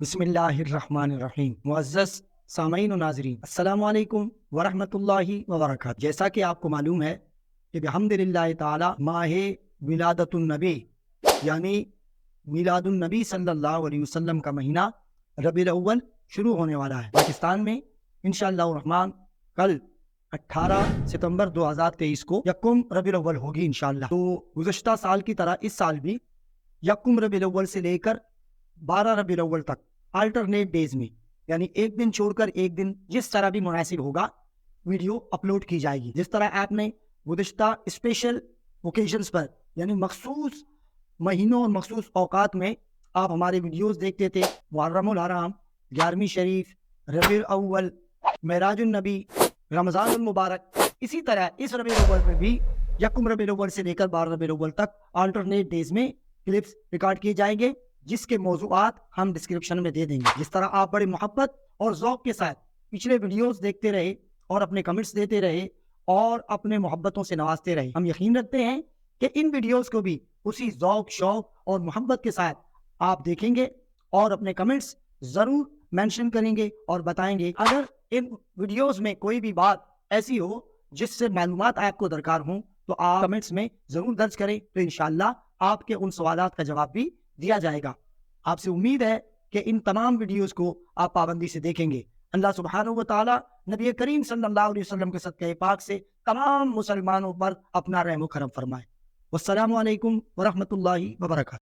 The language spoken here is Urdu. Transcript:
بسم اللہ الرحمن الرحیم۔ معزز سامعین و ناظرین، السلام علیکم ورحمۃ اللہ وبرکاتہ۔ جیسا کہ آپ کو معلوم ہے کہ بحمدللہ تعالی ماہ ولادت النبی یعنی میلاد النبی صلی اللہ علیہ وسلم کا مہینہ ربیع الاول شروع ہونے والا ہے پاکستان میں انشاءاللہ الرحمن۔ کل 18 ستمبر 2023 کو یکم ربیع الاول ہوگی انشاءاللہ۔ تو گزشتہ سال کی طرح اس سال بھی یکم ربیع الاول سے لے کر 12 ربیع الاول تک آلٹرنیٹ ڈیز میں یعنی ایک دن چھوڑ کر ایک دن جس طرح بھی مناسب ہوگا ویڈیو اپلوڈ کی جائے گی۔ جس طرح آپ نے گزشتہ اسپیشل اوکیزنز پر یعنی مخصوص مہینوں اور مخصوص اوقات میں آپ ہمارے ویڈیوز دیکھتے تھے، محرم الحرام، 11ویں شریف، ربیع الاول، معراج النبی، رمضان المبارک، اسی طرح اس ربیع الاول میں بھی یکم ربیع الاول سے لے کر 12 ربیع الاول تک آلٹرنیٹ ڈیز میں کلپس ریکارڈ کیے جائیں گے، جس کے موضوعات ہم ڈسکرپشن میں دے دیں گے۔ جس طرح آپ بڑے محبت اور ذوق کے ساتھ پچھلے ویڈیوز دیکھتے رہے اور اپنے کمنٹس دیتے رہے اور اپنے محبتوں سے نوازتے رہے، ہم یقین رکھتے ہیں کہ ان ویڈیوز کو بھی اسی ذوق، شوق اور محبت کے ساتھ آپ دیکھیں گے اور اپنے کمنٹس ضرور مینشن کریں گے اور بتائیں گے۔ اگر ان ویڈیوز میں کوئی بھی بات ایسی ہو جس سے معلومات آپ کو درکار ہوں تو آپ کمنٹس میں ضرور درج کریں، تو انشاءاللہ آپ کے ان سوالات کا جواب بھی دیا جائے گا۔ آپ سے امید ہے کہ ان تمام ویڈیوز کو آپ پابندی سے دیکھیں گے۔ اللہ سبحانہ و تعالی نبی کریم صلی اللہ علیہ وسلم کے صدقہ پاک سے تمام مسلمانوں پر اپنا رحم و کرم فرمائے۔ والسلام علیکم ورحمۃ اللہ وبرکاتہ۔